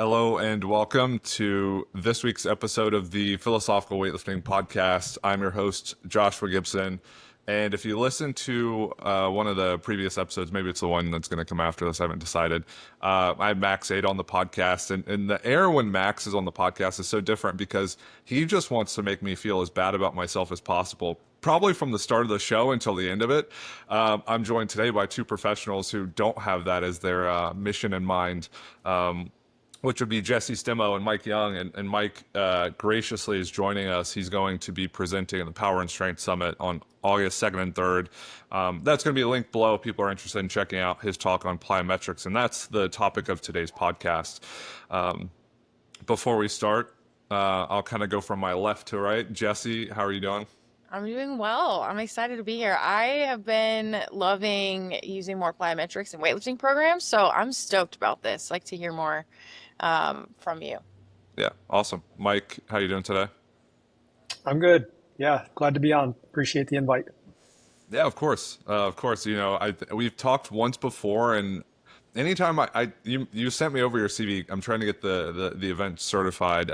Hello and welcome to this week's episode of the Philosophical Weightlifting Podcast. I'm your host, Joshua Gibson. And if you listen to one of the previous episodes, maybe it's the one that's going to come after this, I haven't decided. I had Max 8 on the podcast. And the air when Max is on the podcast is so different because he just wants to make me feel as bad about myself as possible. Probably from the start of the show until the end of it. I'm joined today by two professionals who don't have that as their mission in mind. Which would be Jessie, Stemo, and Mike Young. And Mike graciously is joining us. He's going to be presenting at the Power and Strength Summit on August 2nd and 3rd. That's going to be a link below if people are interested in checking out his talk on plyometrics. And that's the topic of today's podcast. Before we start, I'll kind of go from my left to right. Jessie, how are you doing? I'm doing well. I'm excited to be here. I have been loving using more plyometrics and weightlifting programs, so I'm stoked about this. Like to hear more from you. Yeah, awesome. Mike, how are you doing today? I'm good. Yeah, glad to be on. Appreciate the invite. Yeah, of course. Of course. You know, we've talked once before, and anytime you sent me over your CV, I'm trying to get the event certified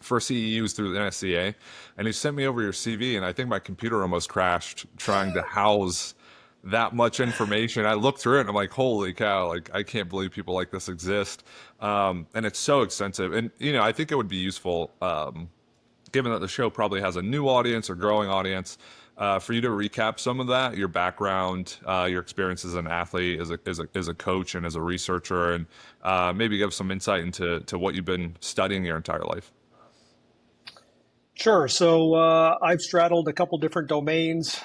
for CEUs through the NSCA, and you sent me over your CV, and I think my computer almost crashed trying to house that much information. I looked through it and I'm like, holy cow, like I can't believe people like this exist. And it's so extensive. And, you know, I think it would be useful, given that the show probably has a new audience or growing audience, for you to recap some of that, your background, your experience as an athlete, as a coach and as a researcher, and maybe give some insight into what you've been studying your entire life. Sure. So I've straddled a couple different domains.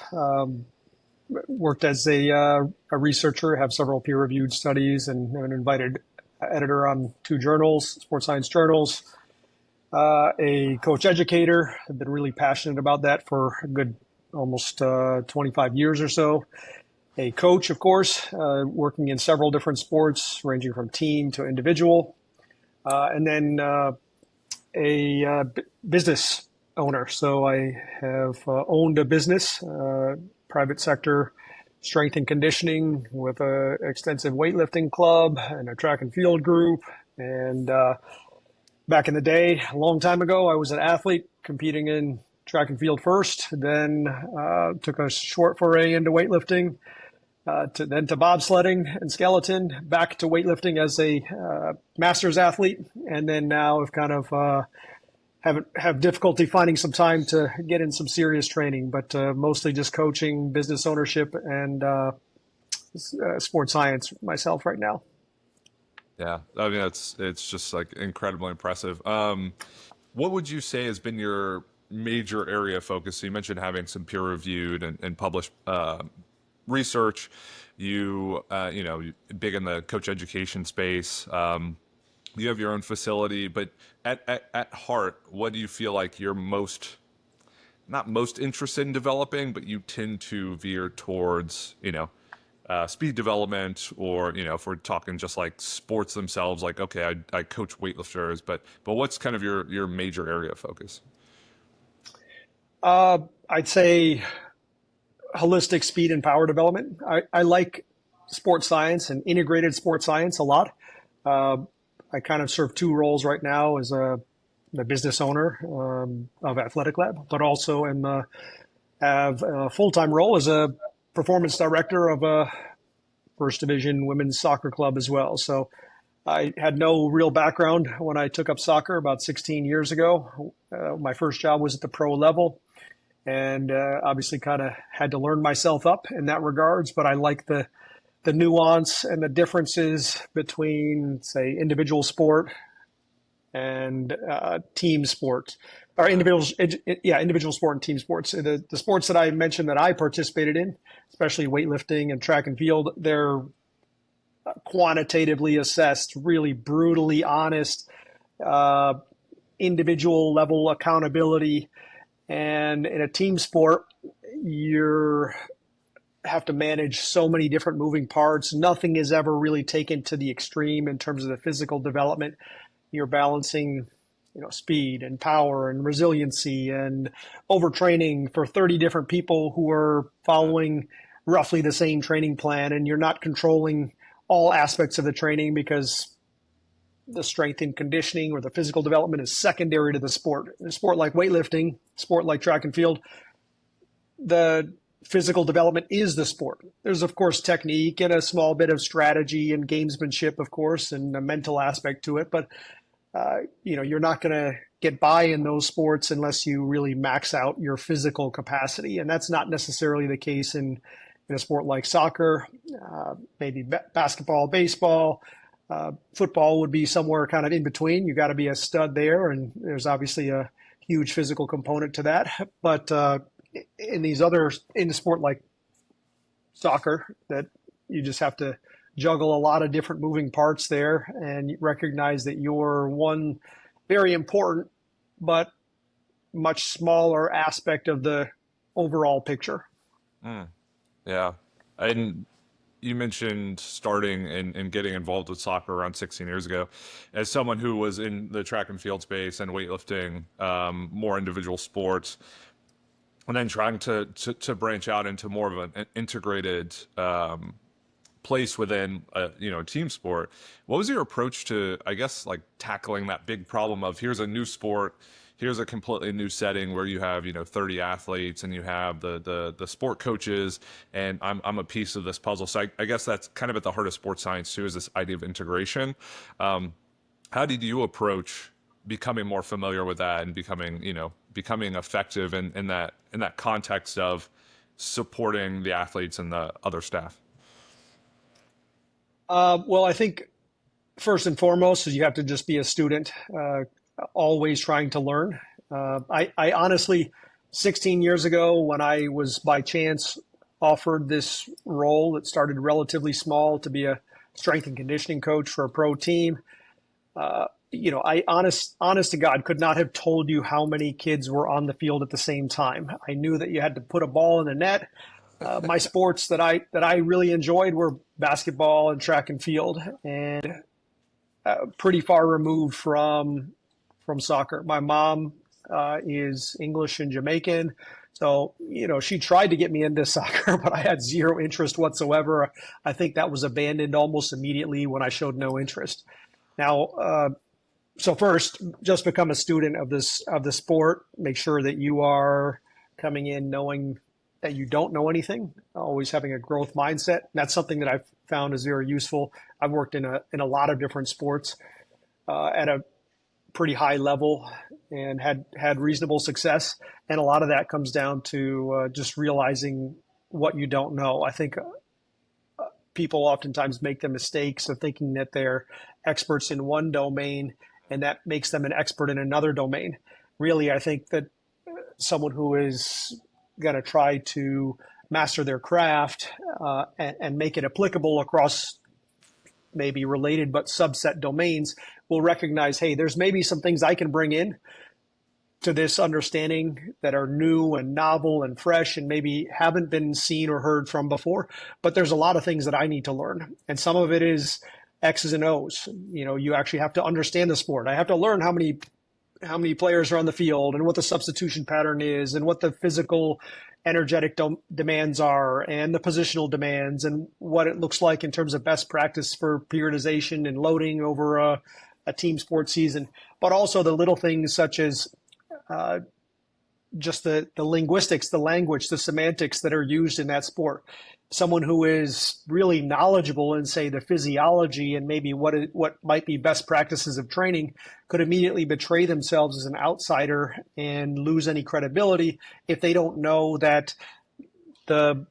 Worked as a researcher, have several peer-reviewed studies, and an invited editor on two journals, sports science journals. A coach educator. I've been really passionate about that for a good almost 25 years or so. A coach, of course, working in several different sports, ranging from team to individual. And then a business owner. So I have owned a business, private sector strength and conditioning with a extensive weightlifting club and a track and field group. And back in the day, a long time ago, I was an athlete competing in track and field first, then took a short foray into weightlifting, then to bobsledding and skeleton, back to weightlifting as a master's athlete, and then now I've kind of have difficulty finding some time to get in some serious training, but mostly just coaching, business ownership, and sports science myself right now. Yeah, I mean it's just like incredibly impressive. What would you say has been your major area of focus? So you mentioned having some peer-reviewed and published research. You know, big in the coach education space. You have your own facility, but at heart, what do you feel like you're not most interested in developing, but you tend to veer towards, you know, speed development, or, you know, if we're talking just like sports themselves, like, okay, I coach weightlifters, but what's kind of your major area of focus? I'd say holistic speed and power development. I like sports science and integrated sports science a lot. I kind of serve two roles right now as the business owner of Athletic Lab, but also have a full-time role as a performance director of a first division women's soccer club as well. So I had no real background when I took up soccer about 16 years ago. My first job was at the pro level, and obviously kind of had to learn myself up in that regards, but I like the nuance and the differences between, say, individual sport and team sport, or individual sport and team sports. The sports that I mentioned that I participated in, especially weightlifting and track and field, they're quantitatively assessed, really brutally honest, individual level accountability. And in a team sport, you have to manage so many different moving parts. Nothing is ever really taken to the extreme in terms of the physical development. You're balancing, you know, speed and power and resiliency and overtraining for 30 different people who are following roughly the same training plan, and you're not controlling all aspects of the training because the strength and conditioning or the physical development is secondary to the sport. In a sport like weightlifting, sport like track and field, the physical development is the sport. There's, of course, technique and a small bit of strategy and gamesmanship, of course, and a mental aspect to it. But, you're not going to get by in those sports unless you really max out your physical capacity. And that's not necessarily the case in a sport like soccer, maybe basketball, baseball. Football would be somewhere kind of in between. You got to be a stud there. And there's obviously a huge physical component to that. But in a sport like soccer, that you just have to juggle a lot of different moving parts there and recognize that you're one very important but much smaller aspect of the overall picture. Yeah. And you mentioned starting and getting involved with soccer around 16 years ago. As someone who was in the track and field space and weightlifting, more individual sports, and then trying to branch out into more of an integrated place within a team sport, what was your approach to, I guess, like tackling that big problem of here's a new sport, here's a completely new setting where you have 30 athletes and you have the sport coaches, and I'm a piece of this puzzle. So I guess that's kind of at the heart of sports science too, is this idea of integration. How did you approach becoming more familiar with that and becoming effective in that context of supporting the athletes and the other staff? Well, I think first and foremost is you have to just be a student, always trying to learn. I honestly, 16 years ago, when I was by chance offered this role that started relatively small to be a strength and conditioning coach for a pro team, I honest to God could not have told you how many kids were on the field at the same time. I knew that you had to put a ball in the net. My sports that I really enjoyed were basketball and track and field, and pretty far removed from soccer. My mom is English and Jamaican, so she tried to get me into soccer, but I had zero interest whatsoever. I think that was abandoned almost immediately when I showed no interest. Now, so first, just become a student of the sport. Make sure that you are coming in knowing that you don't know anything, always having a growth mindset. And that's something that I've found is very useful. I've worked in a lot of different sports at a pretty high level and had reasonable success. And a lot of that comes down to just realizing what you don't know. I think people oftentimes make the mistakes of thinking that they're experts in one domain and that makes them an expert in another domain. Really, I think that someone who is going to try to master their craft and make it applicable across maybe related but subset domains will recognize, hey, there's maybe some things I can bring in to this understanding that are new and novel and fresh and maybe haven't been seen or heard from before. But there's a lot of things that I need to learn. And some of it is X's and O's. You actually have to understand the sport. I have to learn how many players are on the field and what the substitution pattern is and what the physical energetic demands are and the positional demands and what it looks like in terms of best practice for periodization and loading over a team sport season, but also the little things such as just the linguistics, the language, the semantics that are used in that sport. Someone who is really knowledgeable in, say, the physiology and maybe what might be best practices of training could immediately betray themselves as an outsider and lose any credibility if they don't know that the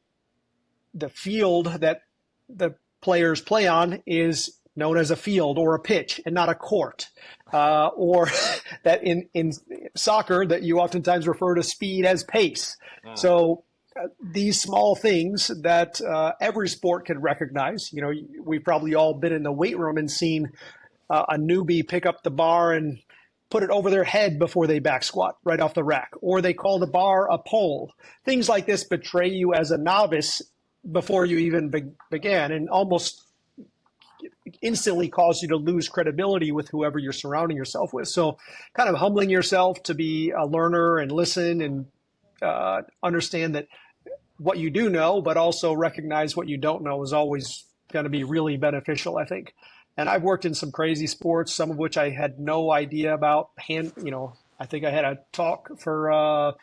field that the players play on is known as a field or a pitch and not a court, or that in soccer that you oftentimes refer to speed as pace. So these small things that every sport can recognize. We've probably all been in the weight room and seen a newbie pick up the bar and put it over their head before they back squat right off the rack, or they call the bar a pole. Things like this betray you as a novice before you even began and almost instantly cause you to lose credibility with whoever you're surrounding yourself with. So kind of humbling yourself to be a learner and listen and understand that what you do know, but also recognize what you don't know is always going to be really beneficial, I think. And I've worked in some crazy sports, some of which I had no idea about. I think I had a talk for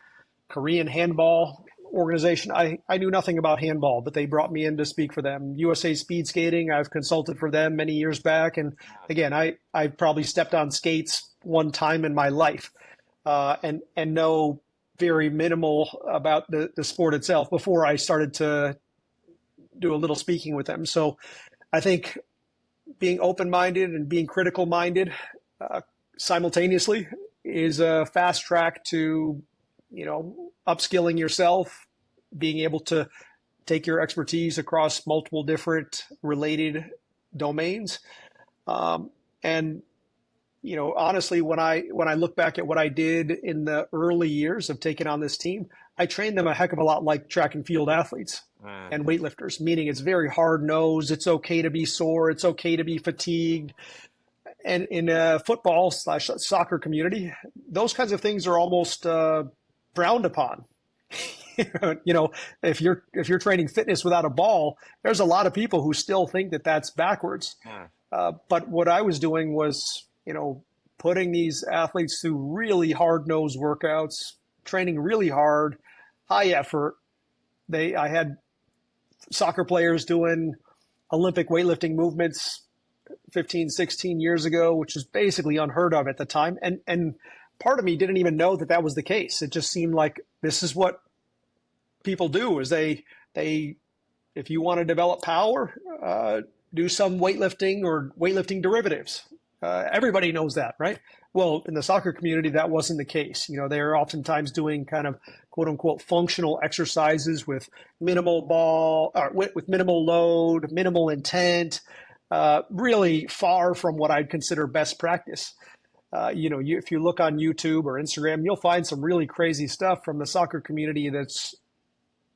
Korean handball organization. I knew nothing about handball, but they brought me in to speak for them. USA Speed Skating, I've consulted for them many years back. And again, I probably stepped on skates one time in my life, and know very minimal about the sport itself before I started to do a little speaking with them. So I think being open-minded and being critical-minded simultaneously is a fast track to, upskilling yourself, being able to take your expertise across multiple different related domains. And honestly, when I look back at what I did in the early years of taking on this team, I trained them a heck of a lot like track and field athletes and weightlifters, meaning it's very hard-nosed. It's okay to be sore. It's okay to be fatigued. And in a football/soccer community, those kinds of things are almost frowned upon. If you're training fitness without a ball, there's a lot of people who still think that that's backwards. But what I was doing was, putting these athletes through really hard-nosed workouts, training really hard, high effort. I had soccer players doing Olympic weightlifting movements 15, 16 years ago, which is basically unheard of at the time. And part of me didn't even know that that was the case. It just seemed like this is what people do, is they if you want to develop power, do some weightlifting or weightlifting derivatives. Everybody knows that, right? Well, in the soccer community, that wasn't the case. They're oftentimes doing kind of quote unquote functional exercises with minimal with minimal load, minimal intent, really far from what I'd consider best practice. If you look on YouTube or Instagram, you'll find some really crazy stuff from the soccer community that's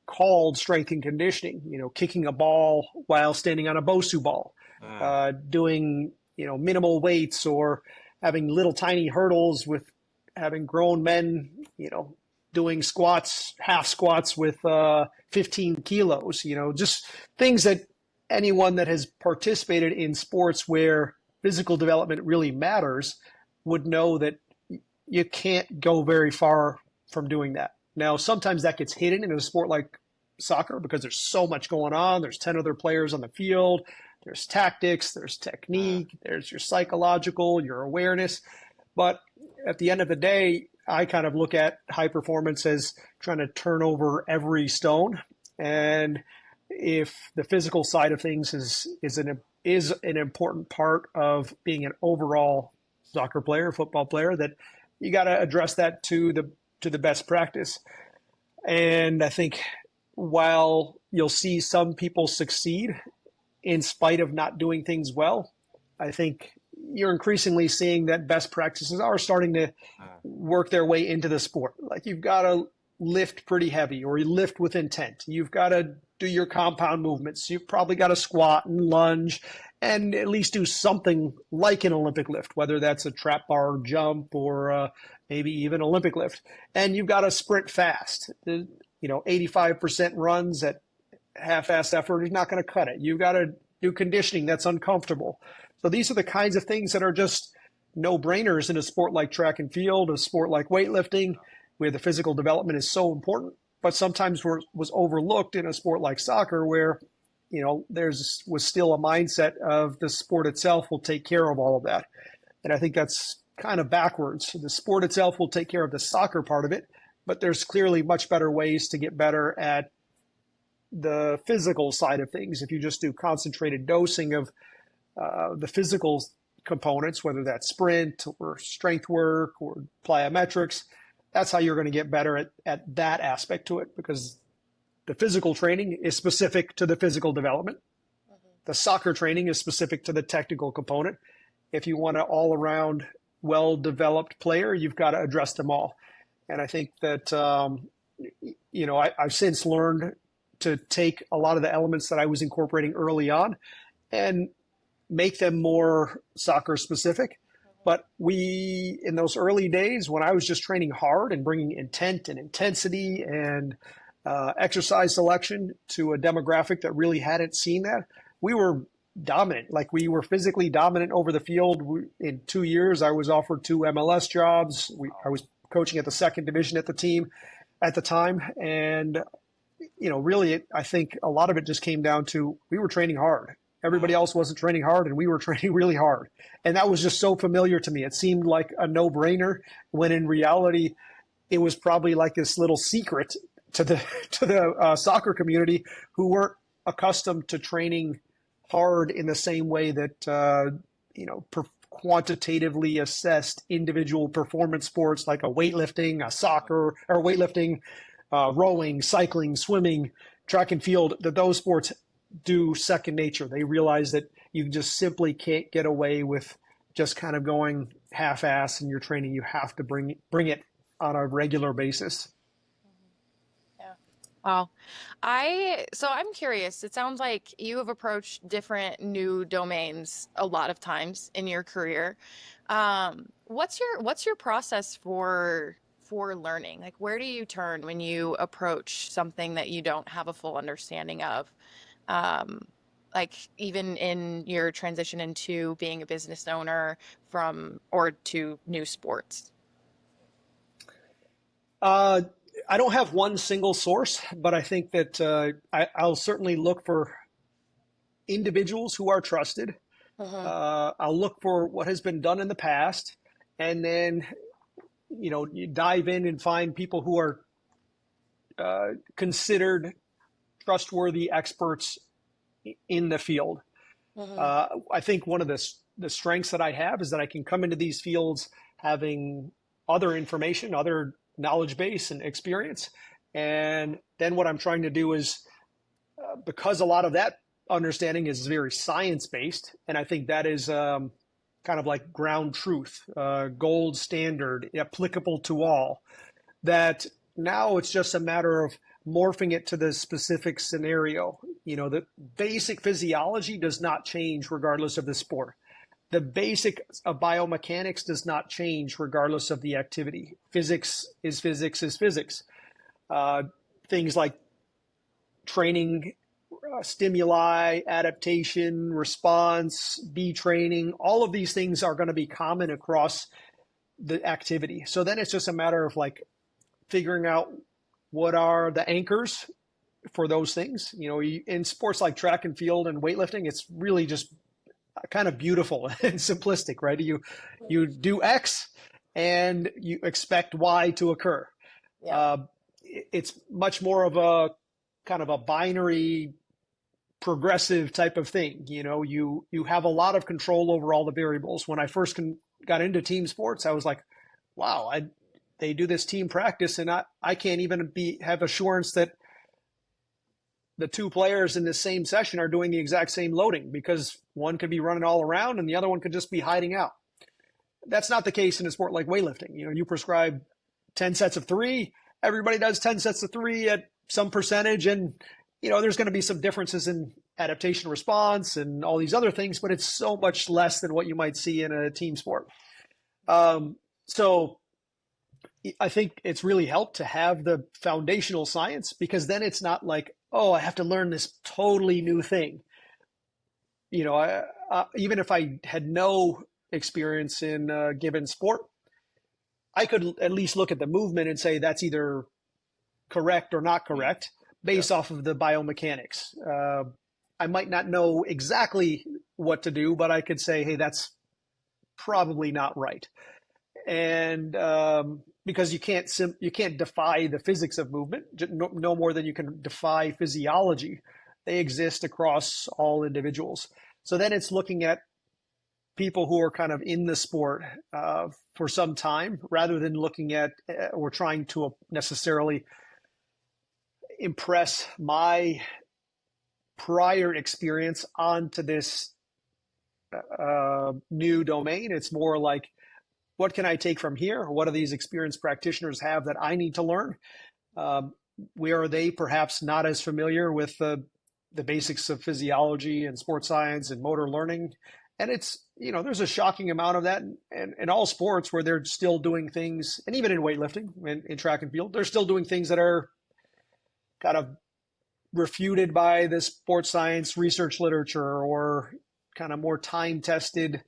called strength and conditioning, kicking a ball while standing on a Bosu ball, doing, minimal weights, or having little tiny hurdles with having grown men, doing squats, half squats with 15 kilos, just things that anyone that has participated in sports where physical development really matters would know that you can't go very far from doing that. Now, sometimes that gets hidden in a sport like soccer because there's so much going on. There's 10 other players on the field. There's tactics, there's technique, there's your psychological, your awareness. But at the end of the day, I kind of look at high performance as trying to turn over every stone. And if the physical side of things is an important part of being an overall soccer player, football player, that you got to address that to the best practice. And I think while you'll see some people succeed in spite of not doing things well, I think you're increasingly seeing that best practices are starting to work their way into the sport. Like, you've got to lift pretty heavy, or you lift with intent. You've got to do your compound movements. You've probably got to squat and lunge and at least do something like an Olympic lift, whether that's a trap bar jump or maybe even Olympic lift. And you've got to sprint fast. 85% runs at half-assed effort is not going to cut it. You've got to do conditioning that's uncomfortable. So these are the kinds of things that are just no-brainers in a sport like track and field, a sport like weightlifting, where the physical development is so important, but sometimes was overlooked in a sport like soccer, where was still a mindset of the sport itself will take care of all of that. And I think that's kind of backwards. The sport itself will take care of the soccer part of it, but there's clearly much better ways to get better at the physical side of things. If you just do concentrated dosing of the physical components, whether that's sprint or strength work or plyometrics, that's how you're going to get better at that aspect to it, because the physical training is specific to the physical development. The soccer training is specific to the technical component. If you want an all-around, well-developed player, you've got to address them all. And I think that, I've since learned to take a lot of the elements that I was incorporating early on and make them more soccer specific. But in those early days, when I was just training hard and bringing intent and intensity and exercise selection to a demographic that really hadn't seen that, we were dominant. Like we were physically dominant over the field. In 2 years, I was offered 2 MLS jobs. I was coaching at the second division at the team at the time. And, really, I think a lot of it just came down to we were training hard. Everybody else wasn't training hard, and we were training really hard. And that was just so familiar to me. It seemed like a no-brainer when in reality, it was probably like this little secret to the soccer community who weren't accustomed to training hard in the same way that quantitatively assessed individual performance sports like a weightlifting, a soccer, or weightlifting, rowing, cycling, swimming, track and field, that those sports do second nature. They realize that you just simply can't get away with just kind of going half-ass in your training. You have to bring it on a regular basis. Yeah. Wow. So I'm curious. It sounds like you have approached different new domains a lot of times in your career. What's your process for learning? Like, where do you turn when you approach something that you don't have a full understanding of? Like even in your transition into being a business owner or to new sports? I don't have one single source, but I think that I'll certainly look for individuals who are trusted. I'll look for what has been done in the past, and then you dive in and find people who are considered trustworthy experts in the field. I think one of the strengths that I have is that I can come into these fields having other information, other knowledge base and experience. And then what I'm trying to do is, because a lot of that understanding is very science-based, and I think that is kind of like ground truth, gold standard, applicable to all, that now it's just a matter of morphing it to the specific scenario. The basic physiology does not change regardless of the sport. The basic of biomechanics does not change regardless of the activity. Physics is physics is physics. Things like training, stimuli, adaptation, response, bee training, all of these things are going to be common across the activity. So then it's just a matter of like figuring out what are the anchors for those things. In sports like track and field and weightlifting, it's really just kind of beautiful and simplistic, right? You do X and you expect Y to occur. Yeah. It's much more of a kind of a binary progressive type of thing. You have a lot of control over all the variables. When I first got into team sports, I was like, wow, they do this team practice and I can't even have assurance that the two players in the same session are doing the exact same loading, because one could be running all around and the other one could just be hiding out. That's not the case in a sport like weightlifting. You prescribe 10 sets of 3, everybody does 10 sets of 3 at some percentage, and there's going to be some differences in adaptation response and all these other things, but it's so much less than what you might see in a team sport. So I think it's really helped to have the foundational science, because then it's not like, oh, I have to learn this totally new thing. Even if I had no experience in a given sport, I could at least look at the movement and say that's either correct or not correct based off of the biomechanics. I might not know exactly what to do, but I could say, hey, that's probably not right. And because you can't defy the physics of movement, no more than you can defy physiology. They exist across all individuals. So then it's looking at people who are kind of in the sport for some time, rather than looking at or trying to necessarily impress my prior experience onto this new domain. It's more like, what can I take from here? What do these experienced practitioners have that I need to learn? Where are they perhaps not as familiar with the basics of physiology and sports science and motor learning? And it's, there's a shocking amount of that in all sports, where they're still doing things, and even in weightlifting and in track and field, they're still doing things that are kind of refuted by the sports science research literature, or kind of more time-tested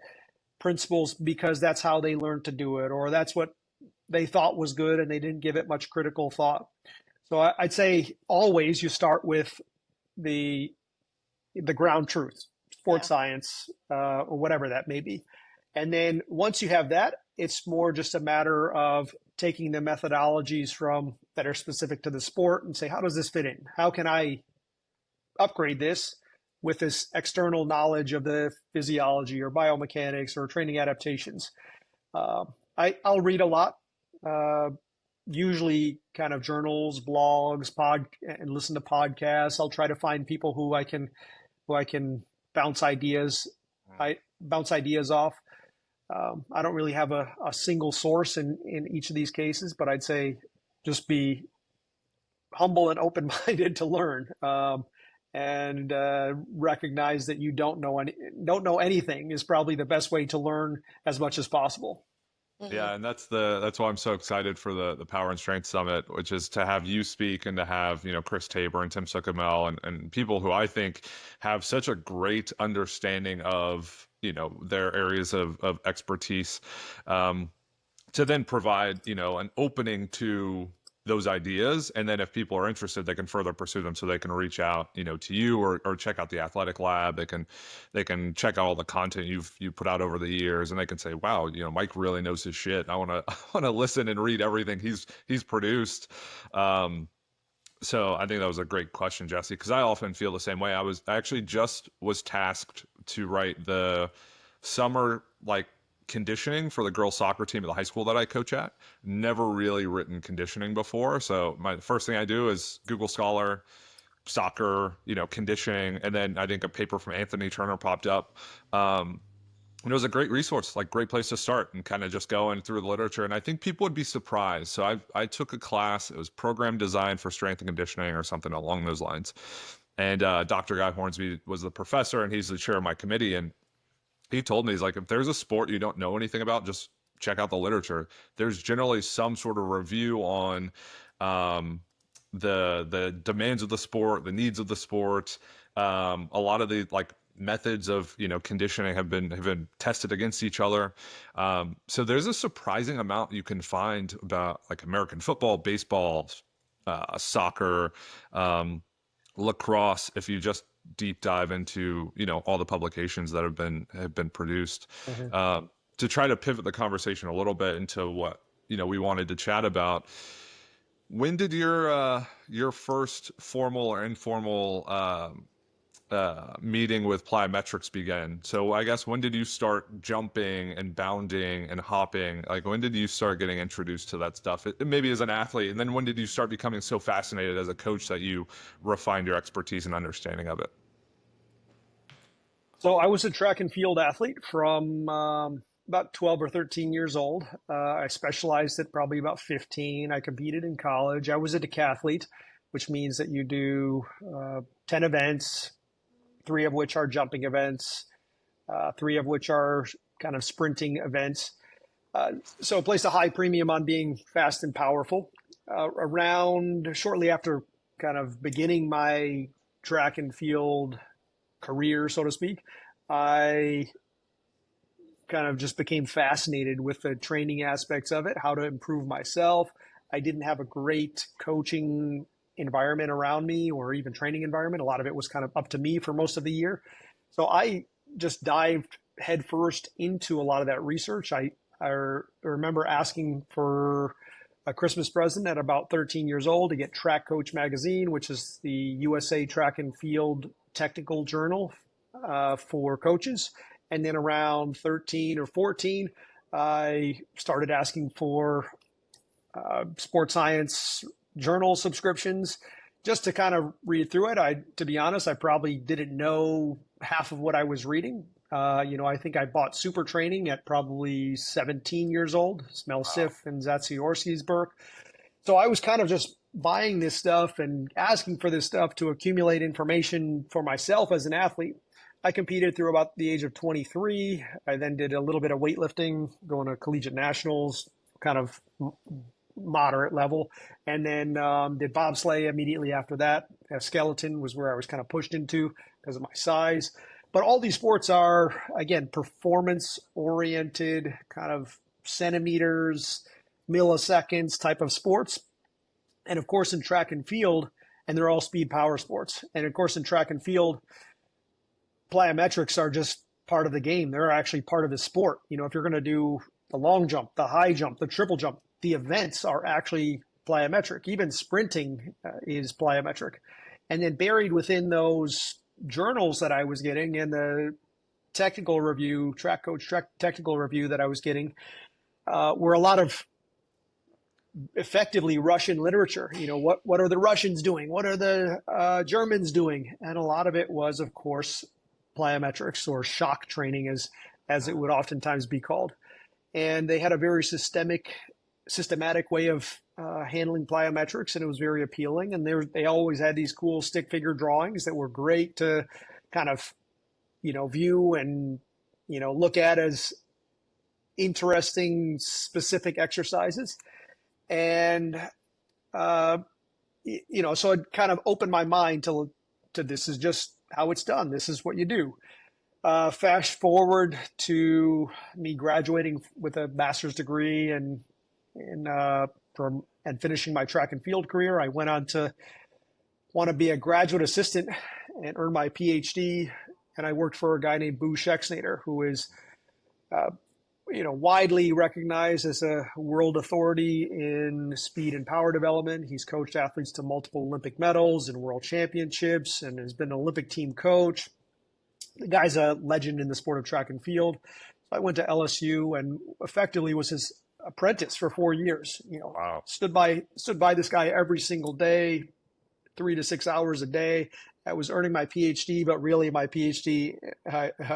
principles because that's how they learned to do it, or that's what they thought was good and they didn't give it much critical thought. So I'd say always you start with the ground truth, sports science, or whatever that may be. And then once you have that, it's more just a matter of taking the methodologies from that are specific to the sport and say, how does this fit in? How can I upgrade this with this external knowledge of the physiology or biomechanics or training adaptations? I'll read a lot, usually kind of journals, blogs, and listen to podcasts. I'll try to find people who I can bounce ideas off. I don't really have a single source in each of these cases, but I'd say just be humble and open-minded to learn, and recognize that you don't know anything is probably the best way to learn as much as possible. Yeah, and that's why I'm so excited for the Power and Strength Summit, which is to have you speak and to have, Chris Tabor and Tim Suckamel and people who I think have such a great understanding of, their areas of expertise, to then provide, an opening to those ideas. And then if people are interested, they can further pursue them. So they can reach out, to you or check out the athletic lab. They can check out all the content you put out over the years, and they can say, wow, Mike really knows his shit. I want to listen and read everything he's produced. So I think that was a great question, Jessie, because I often feel the same way. I actually just was tasked to write the summer, conditioning for the girls soccer team at the high school that I coach at. Never really written conditioning before. So my first thing I do is Google Scholar, soccer, conditioning. And then I think a paper from Anthony Turner popped up. And it was a great resource, great place to start and kind of just going through the literature. And I think people would be surprised. So I took a class, it was program design for strength and conditioning or something along those lines. And Dr. Guy Hornsby was the professor, and he's the chair of my committee. And he told me, he's like, if there's a sport you don't know anything about, just check out the literature. There's generally some sort of review on the demands of the sport, the needs of the sport. A lot of the methods of conditioning have been tested against each other. So there's a surprising amount you can find about American football, baseball, soccer, lacrosse, if you just deep dive into all the publications that have been produced. To try to pivot the conversation a little bit into what we wanted to chat about. When did your first formal or informal meeting with Plyometrics begin? So I guess, when did you start jumping and bounding and hopping? When did you start getting introduced to that stuff? Maybe as an athlete, and then when did you start becoming so fascinated as a coach that you refined your expertise and understanding of it? So I was a track and field athlete from about 12 or 13 years old. I specialized at probably about 15. I competed in college. I was a decathlete, which means that you do 10 events, 3 of which are jumping events, 3 of which are kind of sprinting events. So I placed a high premium on being fast and powerful. Around shortly after kind of beginning my track and field career, so to speak, I kind of just became fascinated with the training aspects of it, how to improve myself. I didn't have a great coaching environment around me or even training environment. A lot of it was kind of up to me for most of the year. So I just dived headfirst into a lot of that research. I remember asking for a Christmas present at about 13 years old to get Track Coach magazine, which is the USA Track and Field technical journal for coaches. And then around 13 or 14, I started asking for sports science journal subscriptions just to kind of read through it. To be honest, I probably didn't know half of what I was reading. I think I bought Super Training at probably 17 years old, Smelsif and Zatsiorsky's book. So I was kind of just buying this stuff and asking for this stuff to accumulate information for myself as an athlete. I competed through about the age of 23. I then did a little bit of weightlifting, going to collegiate nationals, kind of moderate level, and then did bobsleigh immediately after that. Skeleton was where I was kind of pushed into because of my size. But all these sports are, again, performance oriented, kind of centimeters, milliseconds type of sports. And of course, in track and field, and they're all speed power sports. And of course, in track and field, plyometrics are just part of the game. They're actually part of the sport. You know, if you're going to do the long jump, the high jump, the triple jump, the events are actually plyometric. Even sprinting is plyometric. And then buried within those journals that I was getting and the technical review, track coach technical review that I was getting, were a lot of effectively Russian literature. You know, what are the Russians doing? What are the Germans doing? And a lot of it was, of course, plyometrics, or shock training, as it would oftentimes be called. And they had a very systematic way of handling plyometrics, and it was very appealing. And they always had these cool stick figure drawings that were great to kind of, you know, view and, you know, look at as interesting specific exercises. And you know, so it kind of opened my mind to this is just how it's done. This is what you do. Fast forward to me graduating with a master's degree and finishing my track and field career. I went on to want to be a graduate assistant and earn my PhD. And I worked for a guy named Boo Schexnayder, who is you know, widely recognized as a world authority in speed and power development. He's coached athletes to multiple Olympic medals and world championships and has been an Olympic team coach. The guy's a legend in the sport of track and field. So I went to LSU and effectively was his apprentice for 4 years. You know, Wow. stood by this guy every single day, 3 to 6 hours a day. I was earning my PhD, but really my PhD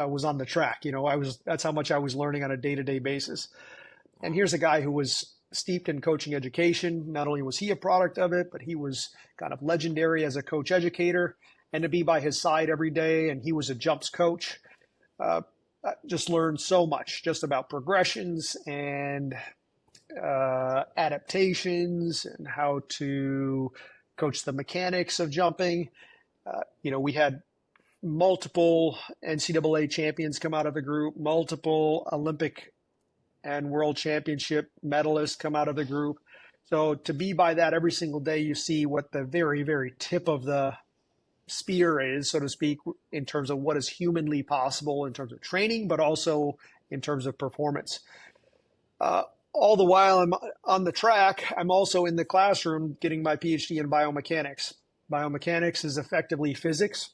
was on the track. You know, that's how much I was learning on a day-to-day basis. And here's a guy who was steeped in coaching education. Not only was he a product of it, but he was kind of legendary as a coach educator. And to be by his side every day, and he was a jumps coach, I just learned so much just about progressions and adaptations and how to coach the mechanics of jumping. You know, we had multiple NCAA champions come out of the group, multiple Olympic and world championship medalists come out of the group. So to be by that every single day, you see what the very, very tip of the spear is, so to speak, in terms of what is humanly possible in terms of training, but also in terms of performance. All the while I'm on the track, I'm also in the classroom getting my PhD in biomechanics. Biomechanics is effectively physics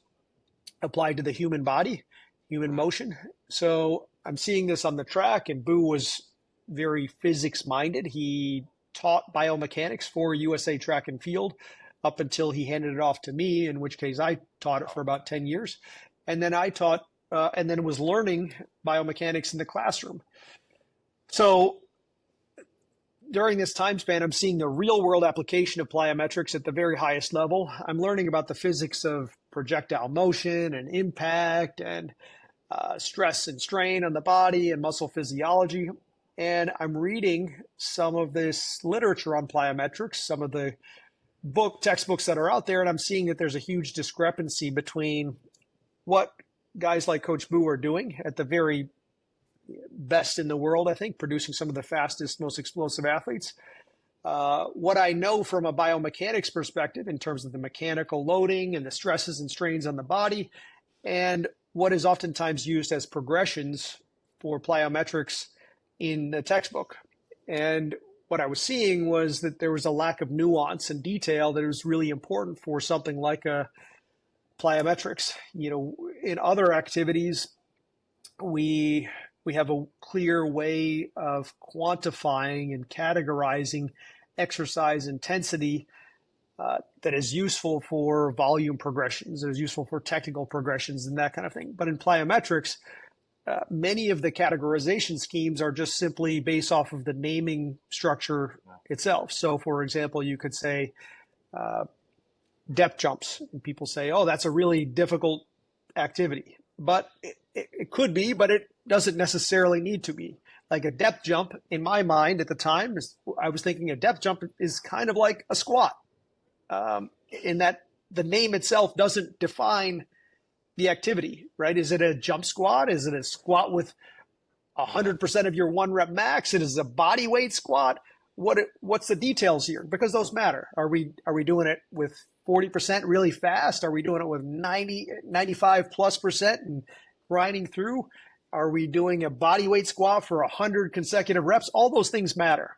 applied to the human body, human motion. So I'm seeing this on the track, and Boo was very physics minded. He taught biomechanics for USA Track and Field up until he handed it off to me, in which case I taught it for about 10 years. And then I taught, and then was learning biomechanics in the classroom. So during this time span, I'm seeing the real world application of plyometrics at the very highest level. I'm learning about the physics of projectile motion and impact and stress and strain on the body and muscle physiology. And I'm reading some of this literature on plyometrics, some of the textbooks that are out there, and I'm seeing that there's a huge discrepancy between what guys like Coach Boo are doing at the very best in the world, I think, producing some of the fastest, most explosive athletes. What I know from a biomechanics perspective in terms of the mechanical loading and the stresses and strains on the body, and what is oftentimes used as progressions for plyometrics in the textbook. And what I was seeing was that there was a lack of nuance and detail that was really important for something like a plyometrics. You know, in other activities, we have a clear way of quantifying and categorizing exercise intensity that is useful for volume progressions, that is useful for technical progressions and that kind of thing. But in plyometrics, many of the categorization schemes are just simply based off of the naming structure itself. So, for example, you could say depth jumps, and people say, oh, that's a really difficult activity. But it could be, but it doesn't necessarily need to be. Like a depth jump, in my mind at the time, I was thinking a depth jump is kind of like a squat, in that the name itself doesn't define the activity, right? Is it a jump squat? Is it a squat with 100% of your 1 rep max? It is a body weight squat. What's the details here? Because those matter. Are we doing it with 40% really fast? Are we doing it with 95+% and grinding through? Are we doing a body weight squat for 100 consecutive reps? All those things matter.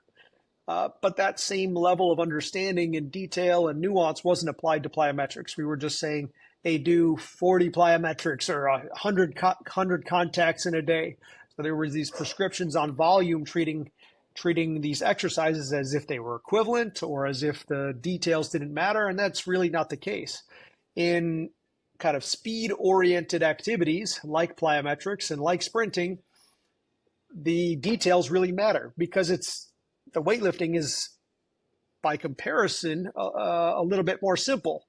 But that same level of understanding and detail and nuance wasn't applied to plyometrics. We were just saying, hey, do 40 plyometrics or 100 contacts in a day. So there were these prescriptions on volume, treating these exercises as if they were equivalent or as if the details didn't matter. And that's really not the case. In kind of speed-oriented activities like plyometrics and like sprinting, the details really matter because the weightlifting is, by comparison, a little bit more simple,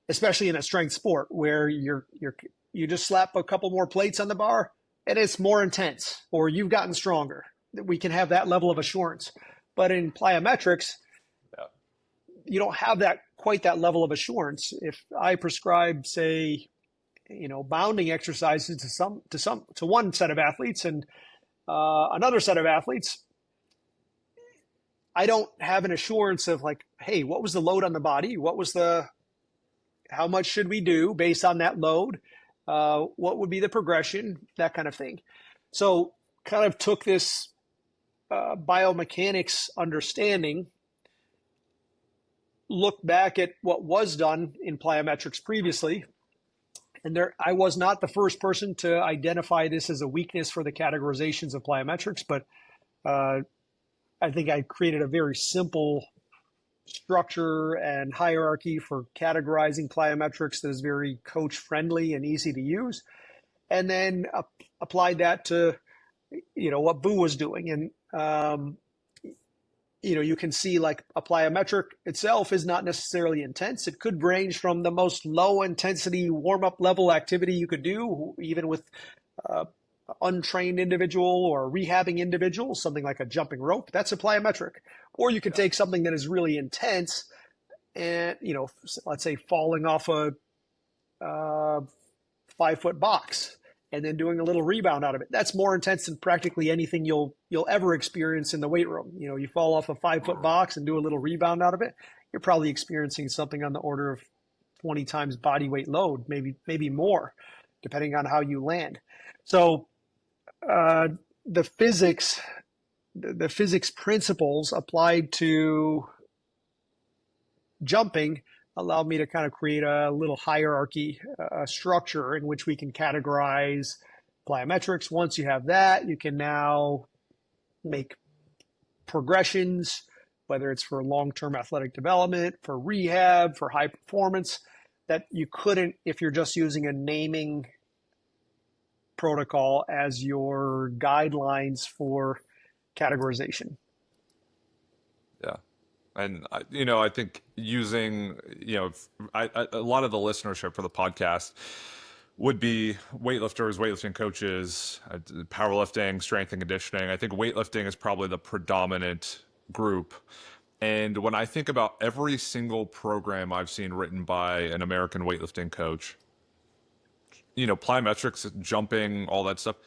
especially in a strength sport where you just slap a couple more plates on the bar and it's more intense, or you've gotten stronger. We can have that level of assurance. But in plyometrics, you don't have quite that level of assurance. If I prescribe, say, bounding exercises to one set of athletes and another set of athletes, I don't have an assurance of like, hey, what was the load on the body? How much should we do based on that load? What would be the progression? That kind of thing. So kind of took this biomechanics understanding, looked back at what was done in plyometrics previously, and I was not the first person to identify this as a weakness for the categorizations of plyometrics, but I think I created a very simple structure and hierarchy for categorizing plyometrics that is very coach friendly and easy to use, and then applied that to what Boo was doing. And you can see like a plyometric itself is not necessarily intense. It could range from the most low intensity warm-up level activity you could do, even with untrained individual or a rehabbing individual, something like a jumping rope. That's a plyometric. Or you could take something that is really intense and, let's say falling off a 5-foot box and then doing a little rebound out of it. That's more intense than practically anything you'll ever experience in the weight room. You fall off a 5-foot box and do a little rebound out of it, you're probably experiencing something on the order of 20 times body weight load, maybe more, depending on how you land. So the physics principles applied to jumping allowed me to kind of create a little hierarchy, structure in which we can categorize plyometrics. Once you have that, you can now make progressions, whether it's for long-term athletic development, for rehab, for high performance, that you couldn't if you're just using a naming protocol as your guidelines for categorization. Yeah. And, I think using, a lot of the listenership for the podcast would be weightlifters, weightlifting coaches, powerlifting, strength and conditioning. I think weightlifting is probably the predominant group. And when I think about every single program I've seen written by an American weightlifting coach, plyometrics, jumping, all that stuff,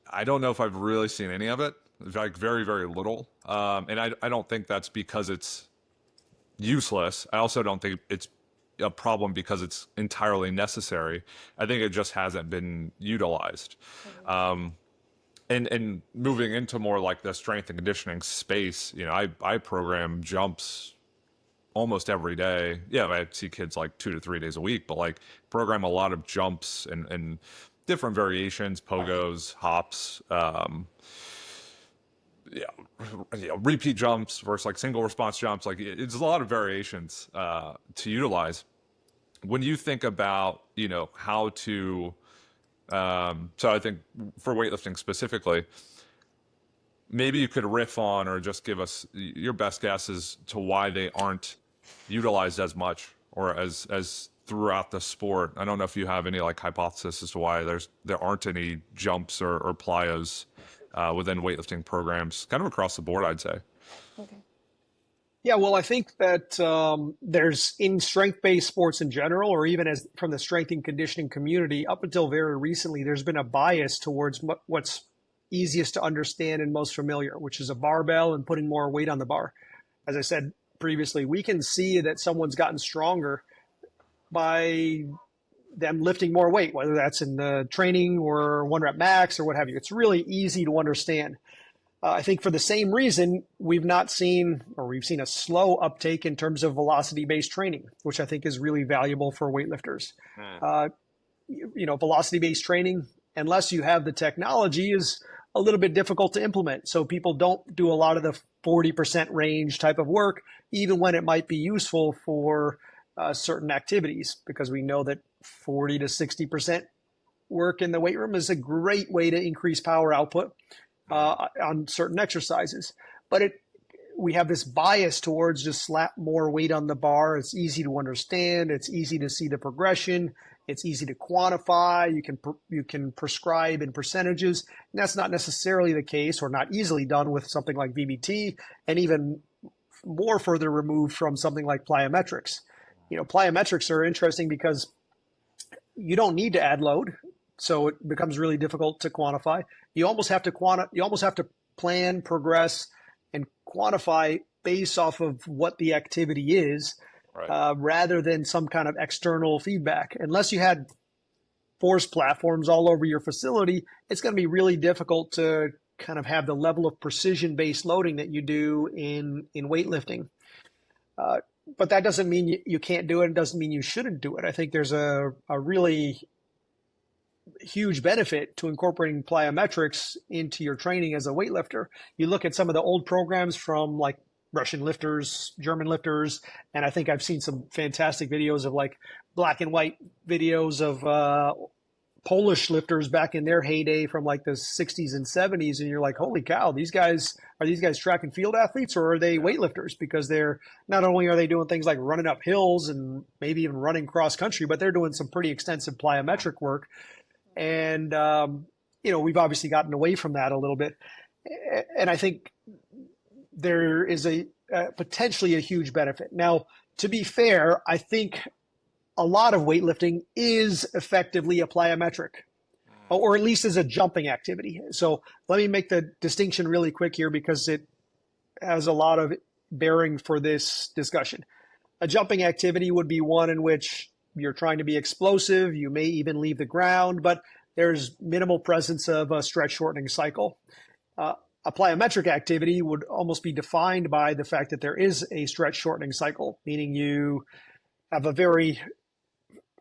I don't know if I've really seen any of it. Like very, very little. And I don't think that's because it's useless. I also don't think it's a problem because it's entirely necessary. I think it just hasn't been utilized. And moving into more like the strength and conditioning space, I program jumps almost every day. Yeah, I see kids like 2 to 3 days a week, but like program a lot of jumps and different variations, pogos, hops, repeat jumps versus like single response jumps. Like it's a lot of variations to utilize. When you think about, how to, so I think for weightlifting specifically, maybe you could riff on or just give us your best guess as to why they aren't utilized as much or as throughout the sport. I don't know if you have any like hypothesis as to why there aren't any jumps or plyos within weightlifting programs, kind of across the board, I'd say. Okay. Yeah, well, I think that there's in strength-based sports in general, or even as from the strength and conditioning community, up until very recently, there's been a bias towards what's easiest to understand and most familiar, which is a barbell and putting more weight on the bar. As I said previously, we can see that someone's gotten stronger by them lifting more weight, whether that's in the training or one rep max or what have you. It's really easy to understand. I think for the same reason, we've seen a slow uptake in terms of velocity-based training, which I think is really valuable for weightlifters. Velocity-based training, unless you have the technology, is a little bit difficult to implement. So people don't do a lot of the 40% range type of work, even when it might be useful for certain activities, because we know that 40 to 60% work in the weight room is a great way to increase power output on certain exercises. But we have this bias towards just slap more weight on the bar. It's easy to understand. It's easy to see the progression. It's easy to quantify. You can prescribe in percentages. And that's not necessarily the case, or not easily done with something like VBT, and even more further removed from something like plyometrics. Plyometrics are interesting because you don't need to add load, so it becomes really difficult to quantify. You almost have to plan, progress, and quantify based off of what the activity is, right, rather than some kind of external feedback. Unless you had force platforms all over your facility, it's going to be really difficult to kind of have the level of precision-based loading that you do in weightlifting. But that doesn't mean you can't do it. It doesn't mean you shouldn't do it. I think there's a really huge benefit to incorporating plyometrics into your training as a weightlifter. You look at some of the old programs from like Russian lifters, German lifters, and I think I've seen some fantastic videos of like black and white videos of Polish lifters back in their heyday from like the 60s and 70s, and you're like, holy cow, are these guys track and field athletes, or are they weightlifters? Because they're not only are they doing things like running up hills and maybe even running cross country, but they're doing some pretty extensive plyometric work. And we've obviously gotten away from that a little bit, and I think there is a potentially a huge benefit. Now, to be fair, I think a lot of weightlifting is effectively a plyometric, or at least is a jumping activity. So let me make the distinction really quick here, because it has a lot of bearing for this discussion. A jumping activity would be one in which you're trying to be explosive. You may even leave the ground, but there's minimal presence of a stretch shortening cycle. A plyometric activity would almost be defined by the fact that there is a stretch shortening cycle, meaning you have a very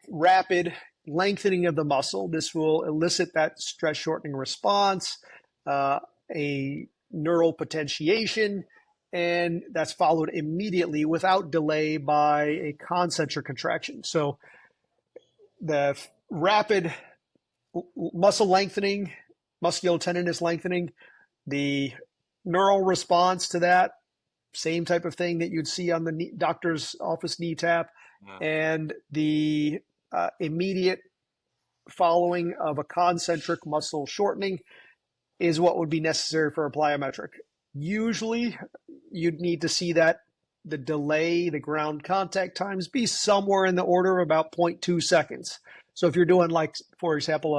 rapid lengthening of the muscle. This will elicit that stretch shortening response, a neural potentiation, and that's followed immediately without delay by a concentric contraction. So the rapid muscle lengthening, musculotendinous lengthening, the neural response to that, same type of thing that you'd see on the doctor's office knee tap, and the immediate following of a concentric muscle shortening is what would be necessary for a plyometric. Usually, you'd need to see that the delay, the ground contact times, be somewhere in the order of about 0.2 seconds. So if you're doing, like, for example,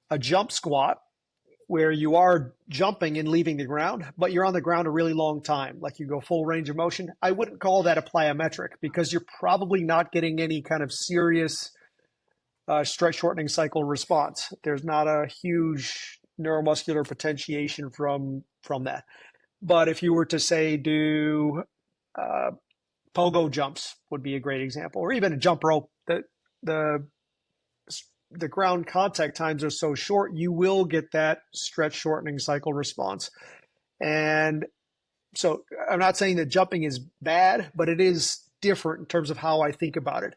a jump squat, where you are jumping and leaving the ground, but you're on the ground a really long time, like you go full range of motion, I wouldn't call that a plyometric, because you're probably not getting any kind of serious stretch shortening cycle response. There's not a huge neuromuscular potentiation from that. But if you were to say do pogo jumps would be a great example, or even a jump rope, the ground contact times are so short, you will get that stretch shortening cycle response. And so I'm not saying that jumping is bad, but it is different in terms of how I think about it.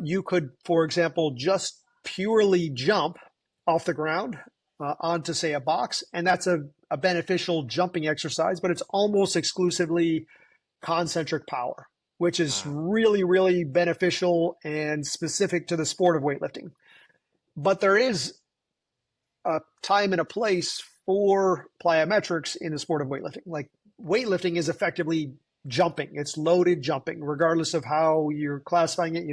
You could, for example, just purely jump off the ground onto, say, a box, and that's a beneficial jumping exercise, but it's almost exclusively concentric power, which is really, really beneficial and specific to the sport of weightlifting. But there is a time and a place for plyometrics in the sport of weightlifting. Like, weightlifting is effectively jumping. It's loaded jumping, regardless of how you're classifying it.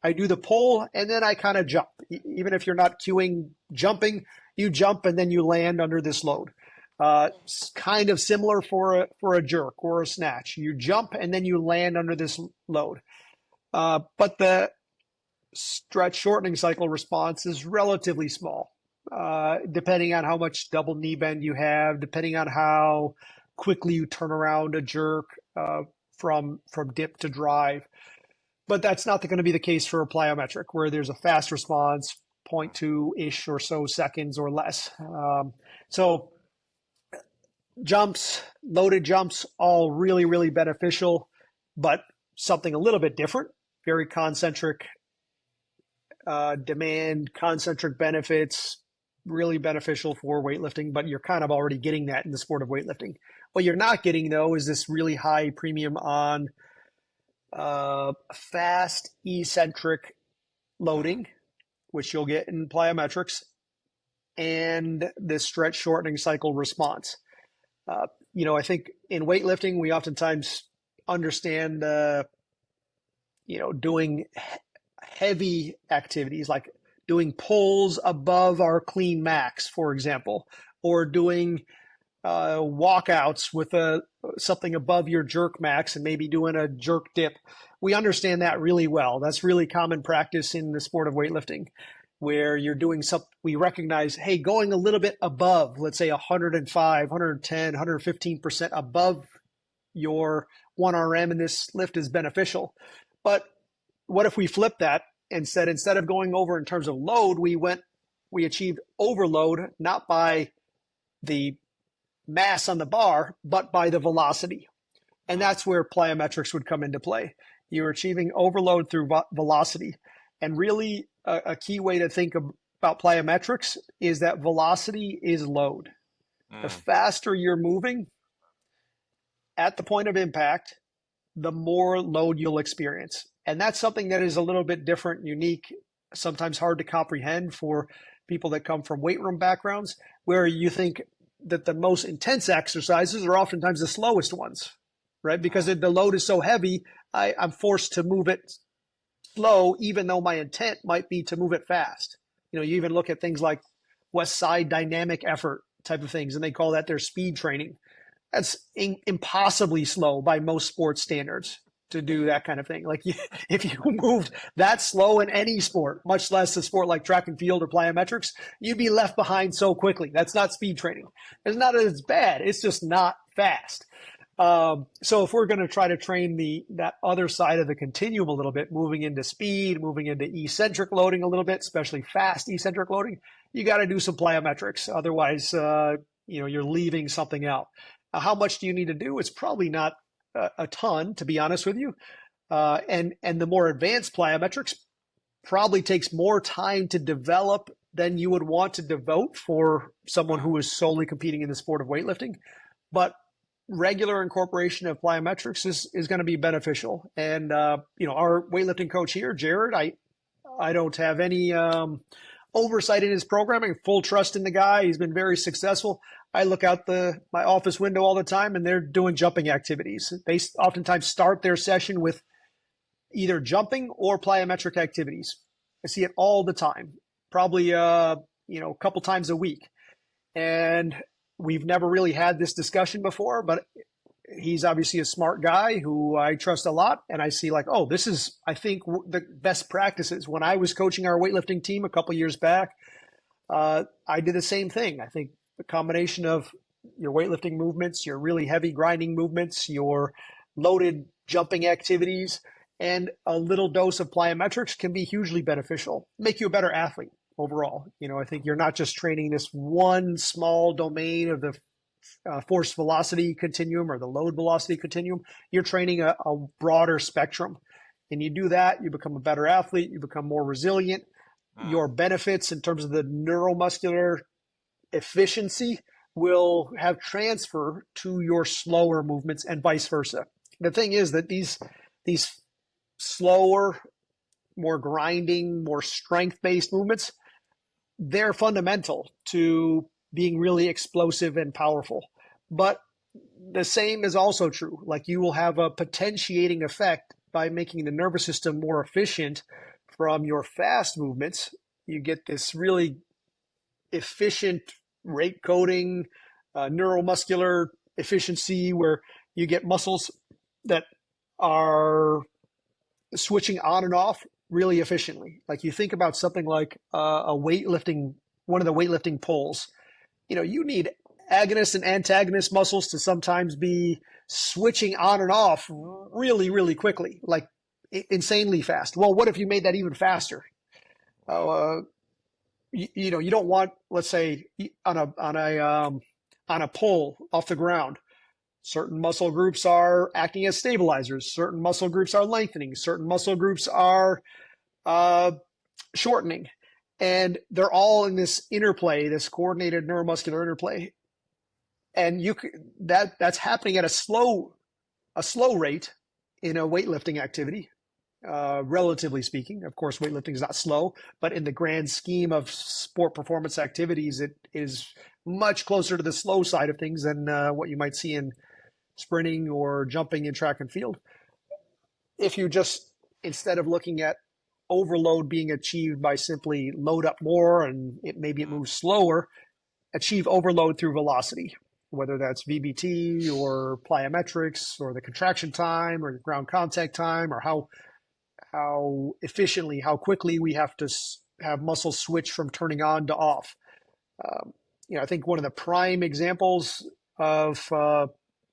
I do the pull and then I kind of jump. Even if you're not cueing jumping, you jump and then you land under this load. Kind of similar for a jerk or a snatch. You jump and then you land under this load. But the stretch shortening cycle response is relatively small, depending on how much double knee bend you have, depending on how quickly you turn around a jerk from dip to drive. But that's not going to be the case for a plyometric, where there's a fast response, 0.2-ish or so seconds or less. So jumps, loaded jumps, all really, really beneficial, but something a little bit different, very concentric demand, concentric benefits, really beneficial for weightlifting, but you're kind of already getting that in the sport of weightlifting. What you're not getting, though, is this really high premium on fast eccentric loading, which you'll get in plyometrics, and this stretch shortening cycle response. I think in weightlifting, we oftentimes understand, doing heavy activities like doing pulls above our clean max, for example, or doing walkouts with something above your jerk max and maybe doing a jerk dip. We understand that really well. That's really common practice in the sport of weightlifting, where you're doing something. We recognize, hey, going a little bit above, let's say 105, 110, 115% above your 1RM in this lift is beneficial. But what if we flip that and said, instead of going over in terms of load, we achieved overload, not by the mass on the bar, but by the velocity. And that's where plyometrics would come into play. You're achieving overload through velocity. And really a key way to think about plyometrics is that velocity is load. The faster you're moving at the point of impact, the more load you'll experience. And that's something that is a little bit different, unique, sometimes hard to comprehend for people that come from weight room backgrounds, where you think that the most intense exercises are oftentimes the slowest ones, right? Because the load is so heavy, I'm forced to move it slow, even though my intent might be to move it fast. You even look at things like West Side dynamic effort type of things, and they call that their speed training. That's impossibly slow by most sports standards to do that kind of thing. Like if you moved that slow in any sport, much less a sport like track and field or plyometrics, you'd be left behind so quickly. That's not speed training. It's not that it's bad. It's just not fast. So if we're going to try to train that other side of the continuum a little bit, moving into speed, moving into eccentric loading a little bit, especially fast eccentric loading, you got to do some plyometrics. Otherwise, you're leaving something out. How much do you need to do? It's probably not a ton, to be honest with you. And the more advanced plyometrics probably takes more time to develop than you would want to devote for someone who is solely competing in the sport of weightlifting. But regular incorporation of plyometrics is going to be beneficial. And, our weightlifting coach here, Jared, I don't have any oversight in his programming, full trust in the guy. He's been very successful. I look out my office window all the time and they're doing jumping activities. They oftentimes start their session with either jumping or plyometric activities. I see it all the time, probably, a couple times a week. And we've never really had this discussion before, but he's obviously a smart guy who I trust a lot. And I see like, oh, this is, I think, the best practices. When I was coaching our weightlifting team a couple years back, I did the same thing. I think the combination of your weightlifting movements, your really heavy grinding movements, your loaded jumping activities, and a little dose of plyometrics can be hugely beneficial, make you a better athlete overall. I think you're not just training this one small domain of the force velocity continuum or the load velocity continuum. You're training a broader spectrum. And you do that, you become a better athlete, you become more resilient. Your benefits in terms of the neuromuscular efficiency will have transfer to your slower movements and vice versa. The thing is that these slower, more grinding, more strength-based movements, they're fundamental to being really explosive and powerful. But the same is also true. Like you will have a potentiating effect by making the nervous system more efficient from your fast movements. You get this really efficient rate coding, neuromuscular efficiency where you get muscles that are switching on and off really efficiently. Like you think about something like a weightlifting, one of the weightlifting pulls. You need agonist and antagonist muscles to sometimes be switching on and off really, really quickly, like insanely fast. Well, what if you made that even faster? You don't want, let's say, on a pull off the ground, certain muscle groups are acting as stabilizers. Certain muscle groups are lengthening. Certain muscle groups are shortening. And they're all in this interplay, this coordinated neuromuscular interplay. And that's happening at a slow rate in a weightlifting activity, relatively speaking. Of course, weightlifting is not slow, but in the grand scheme of sport performance activities, it is much closer to the slow side of things than what you might see in sprinting or jumping in track and field. If you just, instead of looking at overload being achieved by simply load up more and maybe it moves slower, achieve overload through velocity, whether that's VBT or plyometrics or the contraction time or the ground contact time or how efficiently, how quickly we have to have muscles switch from turning on to off. I think one of the prime examples of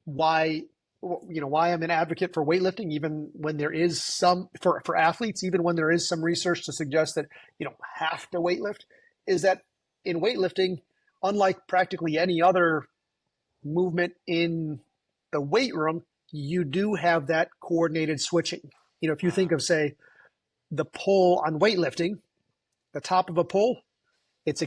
why I'm an advocate for weightlifting, even when there is some for athletes, even when there is some research to suggest that you don't have to weightlift, is that in weightlifting, unlike practically any other movement in the weight room, you do have that coordinated switching. If you think of, say, the pull on weightlifting, the top of a pull, it's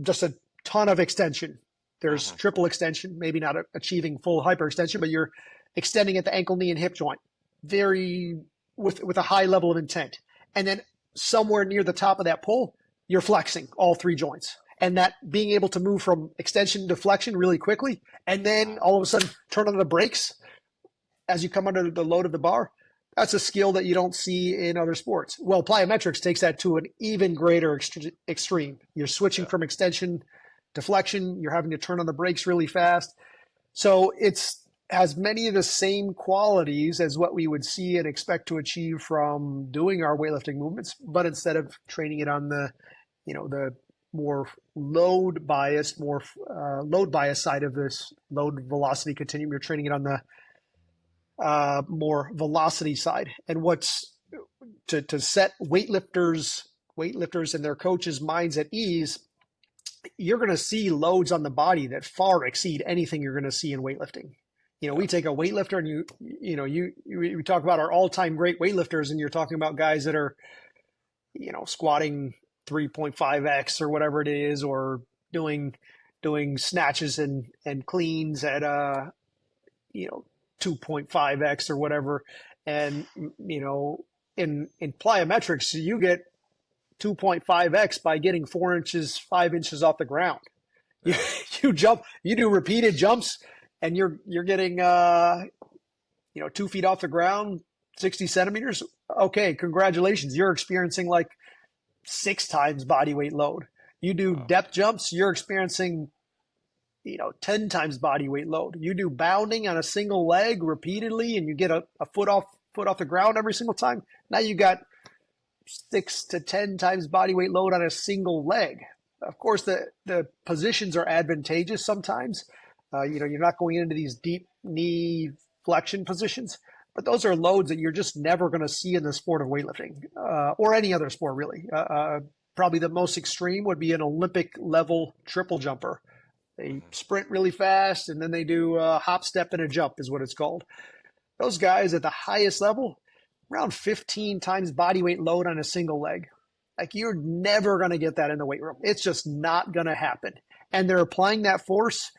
just a ton of extension. There's triple extension, maybe not achieving full hyperextension, but you're extending at the ankle, knee, and hip joint, with a high level of intent. And then somewhere near the top of that pull, you're flexing all three joints. And that being able to move from extension to flexion really quickly, and then all of a sudden turn on the brakes as you come under the load of the bar, that's a skill that you don't see in other sports. Well, plyometrics takes that to an even greater extreme. You're switching from extension to flexion. You're having to turn on the brakes really fast. So has many of the same qualities as what we would see and expect to achieve from doing our weightlifting movements, but instead of training it on the more load bias side of this load velocity continuum, you're training it on the more velocity side. And what's to set weightlifters and their coaches' minds at ease, you're going to see loads on the body that far exceed anything you're going to see in weightlifting. We take a weightlifter and we talk about our all-time great weightlifters, and you're talking about guys that are, squatting 3.5x or whatever it is, or doing snatches and cleans at 2.5x or whatever. And in plyometrics, you get 2.5x by getting 5 inches off the ground. You jump, you do repeated jumps, and you're getting 2 feet off the ground, 60 centimeters. Okay, congratulations, you're experiencing like 6 times body weight load. You do depth jumps, you're experiencing 10 times body weight load. You do bounding on a single leg repeatedly, and you get a foot off the ground every single time. Now you got 6 to 10 times body weight load on a single leg. Of course, the positions are advantageous sometimes. You're not going into these deep knee flexion positions, but those are loads that you're just never going to see in the sport of weightlifting, or any other sport really. Probably the most extreme would be an Olympic level triple jumper. They sprint really fast, and then they do a hop, step, and a jump is what it's called. Those guys at the highest level, around 15 times body weight load on a single leg. Like, you're never going to get that in the weight room. It's just not going to happen. And they're applying that force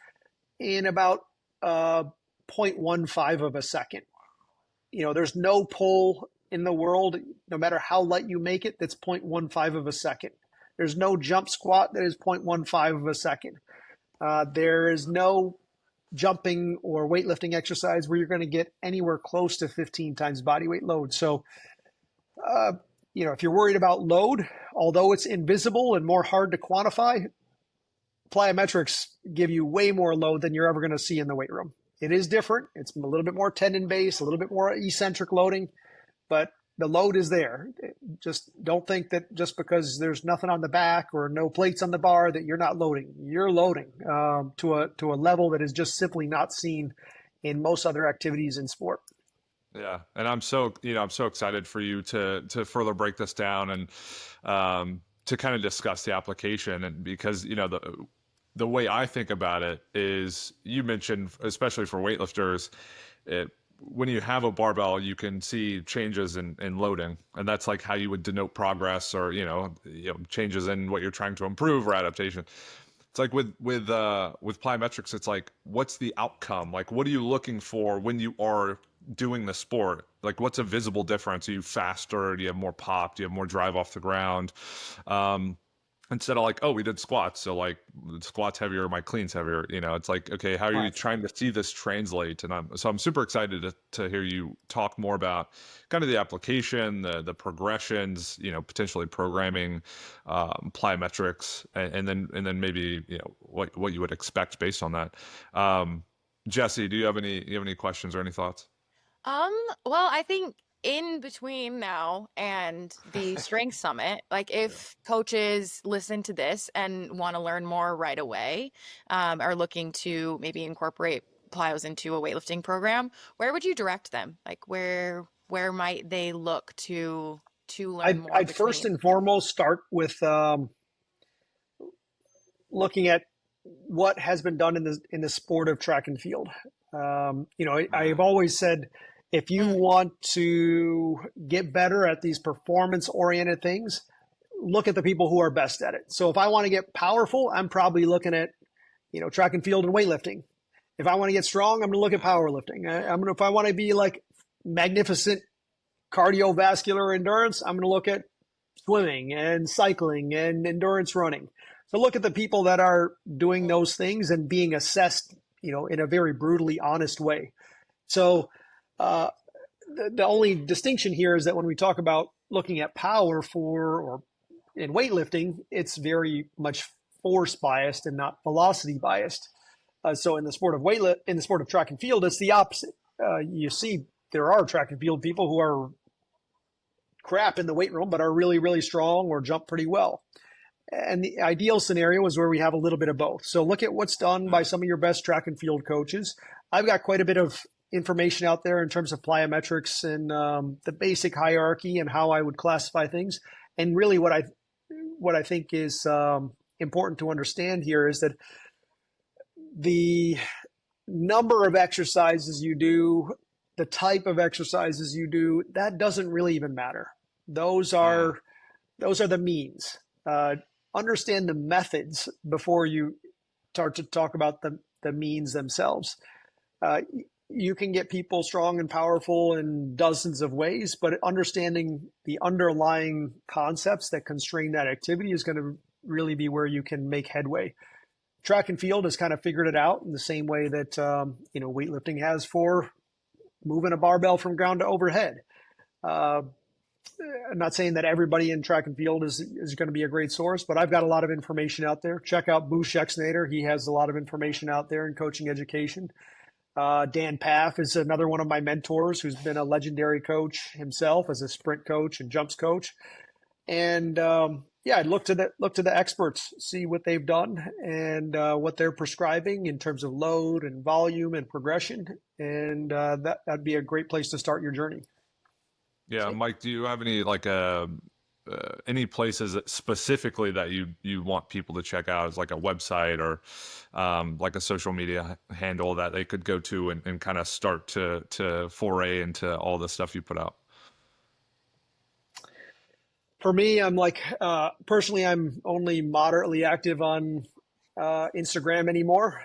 in about 0.15 of a second. There's no pull in the world, no matter how light you make it, that's 0.15 of a second. There's no jump squat that is 0.15 of a second. There is no jumping or weightlifting exercise where you're going to get anywhere close to 15 times body weight load. So, if you're worried about load, although it's invisible and more hard to quantify, plyometrics give you way more load than you're ever going to see in the weight room. It is different. It's a little bit more tendon based, a little bit more eccentric loading, but the load is there. Just don't think that just because there's nothing on the back or no plates on the bar that you're not loading. You're loading to a level that is just simply not seen in most other activities in sport. Yeah, and I'm so excited for you to further break this down and to kind of discuss the application, and because the way I think about it is, you mentioned, especially for weightlifters, when you have a barbell, you can see changes in loading, and that's like how you would denote progress, or changes in what you're trying to improve or adaptation. It's like with plyometrics, it's like, what's the outcome? Like, what are you looking for when you are doing the sport? Like, what's a visible difference? Are you faster? Do you have more pop? Do you have more drive off the ground? Instead of like, oh, we did squats, so like squats heavier, my cleans heavier. It's like, okay, how are you trying to see this translate? And I'm super excited to hear you talk more about kind of the application, the progressions, potentially programming, plyometrics, and then maybe what you would expect based on that. Jessie, do you have any questions or any thoughts? Well, I think in between now and the strength summit, like if coaches listen to this and want to learn more right away, are looking to maybe incorporate plyos into a weightlifting program, where would you direct them? Like where might they look to learn more? I'd first and foremost start with looking at what has been done in the sport of track and field. I've always said, if you want to get better at these performance-oriented things, look at the people who are best at it. So if I want to get powerful, I'm probably looking at, track and field and weightlifting. If I want to get strong, I'm going to look at powerlifting. If I want to be like magnificent cardiovascular endurance, I'm going to look at swimming and cycling and endurance running. So look at the people that are doing those things and being assessed, in a very brutally honest way. So the only distinction here is that when we talk about looking at power or in weightlifting, it's very much force biased and not velocity biased. So in the sport of track and field, it's the opposite. You see, there are track and field people who are crap in the weight room, but are really, really strong or jump pretty well. And the ideal scenario is where we have a little bit of both. So look at what's done by some of your best track and field coaches. I've got quite a bit of information out there in terms of plyometrics and the basic hierarchy and how I would classify things. And really what I think is important to understand here is that the number of exercises you do, the type of exercises you do, that doesn't really even matter. Those are the means. Understand the methods before you start to talk about the means themselves. You can get people strong and powerful in dozens of ways, but understanding the underlying concepts that constrain that activity is going to really be where you can make headway. Track and field has kind of figured it out in the same way that weightlifting has for moving a barbell from ground to overhead. I'm not saying that everybody in track and field is going to be a great source, but I've got a lot of information out there. Check out Boo Schexnader. He has a lot of information out there in coaching education. Dan Paff is another one of my mentors who's been a legendary coach himself as a sprint coach and jumps coach. And look to the experts, see what they've done and what they're prescribing in terms of load and volume and progression. And that'd be a great place to start your journey. Yeah, Mike, do you have any places that specifically that you want people to check out, as like a website or like a social media handle that they could go to and kind of start to foray into all the stuff you put out? For me, I'm personally, I'm only moderately active on Instagram anymore.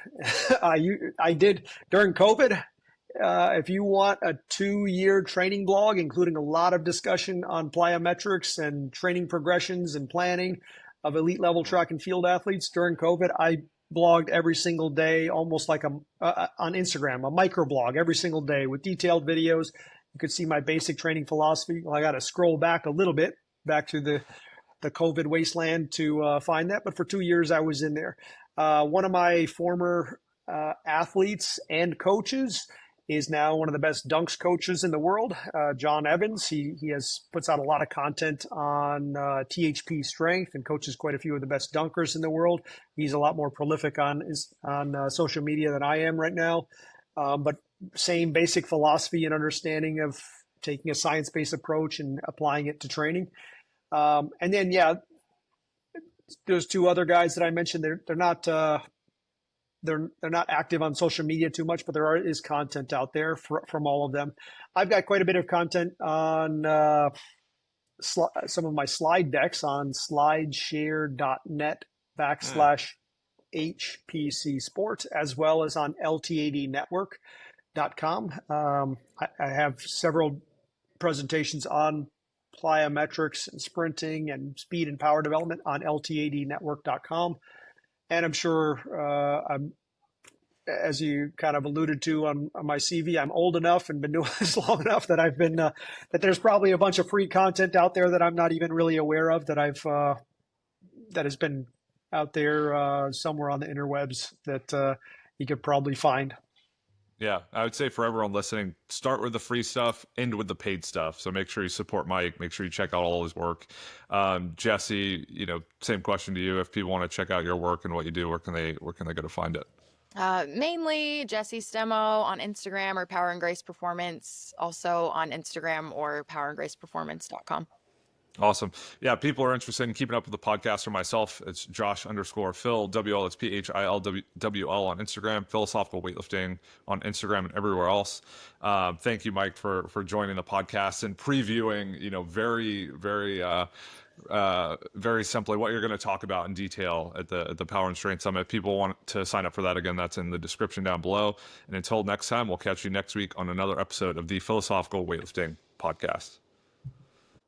I did during COVID. If you want a 2-year training blog, including a lot of discussion on plyometrics and training progressions and planning of elite level track and field athletes during COVID, I blogged every single day, almost like on Instagram, a microblog every single day with detailed videos. You could see my basic training philosophy. Well, I got to scroll back a little bit, back to the COVID wasteland to find that. But for 2 years, I was in there. One of my former athletes and coaches is now one of the best dunks coaches in the world, John Evans. He puts out a lot of content on THP strength and coaches quite a few of the best dunkers in the world. He's a lot more prolific on social media than I am right now. But same basic philosophy and understanding of taking a science-based approach and applying it to training. And then, there's two other guys that I mentioned. They're not active on social media too much, but there is content out there from all of them. I've got quite a bit of content on some of my slide decks on slideshare.net/HPC Sports, as well as on LTADnetwork.com. I have several presentations on plyometrics and sprinting and speed and power development on LTADnetwork.com. And I'm sure, as you kind of alluded to on my CV, I'm old enough and been doing this long enough that I've been that there's probably a bunch of free content out there that I'm not even really aware of that that has been out there somewhere on the interwebs that you could probably find. Yeah, I would say for everyone listening, start with the free stuff, end with the paid stuff. So make sure you support Mike. Make sure you check out all his work. Jesse, same question to you. If people want to check out your work and what you do, where can they go to find it? Mainly Jessie Stemo on Instagram or Power and Grace Performance, also on Instagram or powerandgraceperformance.com. Awesome. Yeah, people are interested in keeping up with the podcast. For myself, it's Josh_Phil, WL, it's PHILWL on Instagram, Philosophical Weightlifting on Instagram and everywhere else. Thank you, Mike, for joining the podcast and previewing, very, very, very simply what you're going to talk about in detail at the Power and Strength Summit. People want to sign up for that. Again, that's in the description down below. And until next time, we'll catch you next week on another episode of the Philosophical Weightlifting Podcast.